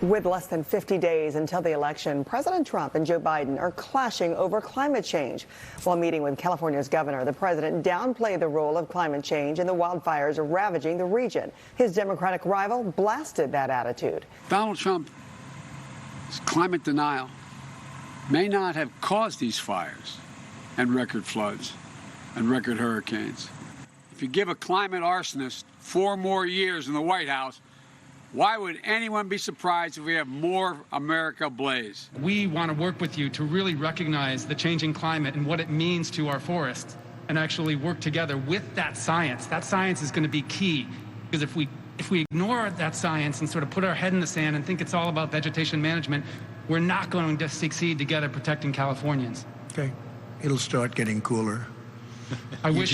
With less than 50 days until the election, President Trump and Joe Biden are clashing over climate change. While meeting with California's governor, the president downplayed the role of climate change in the wildfires ravaging the region. His Democratic rival blasted that attitude. Donald Trump's climate denial may not have caused these fires and record floods and record hurricanes. If you give a climate arsonist 4 more years in the White House, why would anyone be surprised if we have more America ablaze? We want to work with you to really recognize the changing climate and what it means to our forests and actually work together with that science. That science is going to be key, because if we ignore that science and sort of put our head in the sand and think it's all about vegetation management, we're not going to succeed together protecting Californians. Okay, it'll start getting cooler. You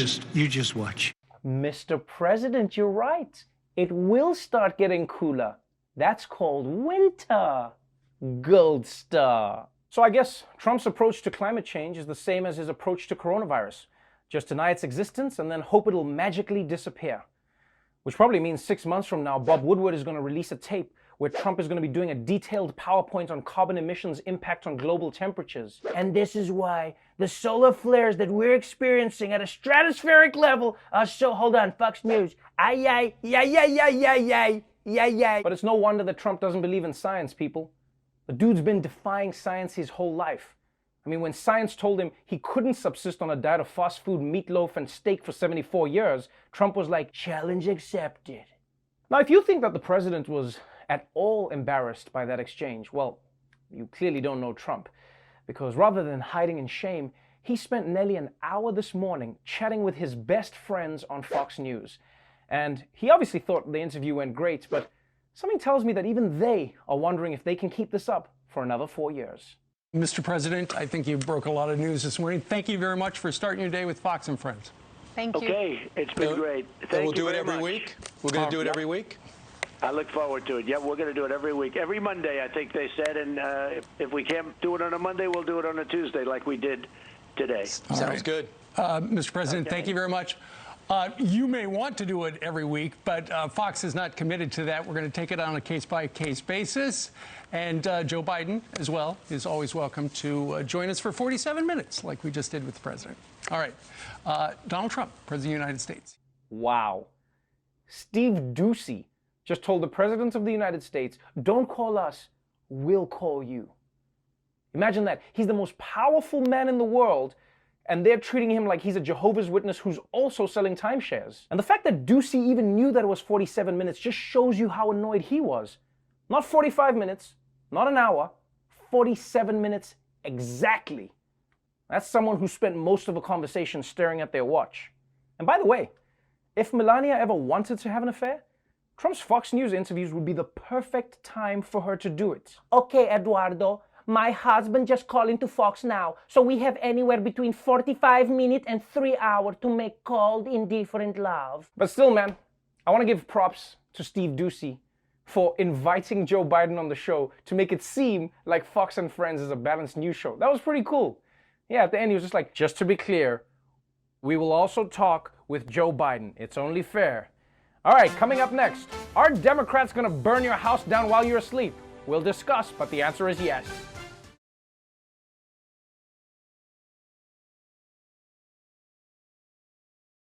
just watch. Mr. President, you're right. It will start getting cooler. That's called winter. Gold star. So I guess Trump's approach to climate change is the same as his approach to coronavirus. Just deny its existence and then hope it'll magically disappear. Which probably means 6 months from now, Bob Woodward is going to release a tape where Trump is going to be doing a detailed PowerPoint on carbon emissions' impact on global temperatures. And this is why the solar flares that we're experiencing at a stratospheric level are so... Hold on, Fox News. Ay, yay. But it's no wonder that Trump doesn't believe in science, people. The dude's been defying science his whole life. I mean, when science told him he couldn't subsist on a diet of fast food, meatloaf, and steak for 74 years, Trump was like, challenge accepted. Now, if you think that the president was at all embarrassed by that exchange, well, you clearly don't know Trump. Because rather than hiding in shame, he spent nearly an hour this morning chatting with his best friends on Fox News. And he obviously thought the interview went great, but something tells me that even they are wondering if they can keep this up for another 4 years. Mr. President, I think you broke a lot of news this morning. Thank you very much for starting your day with Fox and Friends. Thank you. Okay, it's been great. We'll do it every week. We're going to do it every week. I look forward to it. Yeah, we're going to do it every week. Every Monday, I think they said. And if we can't do it on a Monday, we'll do it on a Tuesday like we did today. Sounds good. Mr. President, thank you very much. You may want to do it every week, but Fox is not committed to that. We're going to take it on a case-by-case basis. And Joe Biden, as well, is always welcome to join us for 47 minutes, like we just did with the president. All right. Donald Trump, President of the United States. Wow. Steve Doocy just told the President of the United States, don't call us, we'll call you. Imagine that. He's the most powerful man in the world, and they're treating him like he's a Jehovah's Witness who's also selling timeshares. And the fact that Doocy even knew that it was 47 minutes just shows you how annoyed he was. Not 45 minutes, not an hour, 47 minutes exactly. That's someone who spent most of a conversation staring at their watch. And by the way, if Melania ever wanted to have an affair, Trump's Fox News interviews would be the perfect time for her to do it. Okay, Eduardo, my husband just called into Fox now, so we have anywhere between 45 minutes and 3 hours to make cold, indifferent love. But still, man, I want to give props to Steve Doocy for inviting Joe Biden on the show to make it seem like Fox and Friends is a balanced news show. That was pretty cool. Yeah, at the end he was just like, just to be clear, we will also talk with Joe Biden. It's only fair. All right, coming up next, are Democrats going to burn your house down while you're asleep? We'll discuss, but the answer is yes.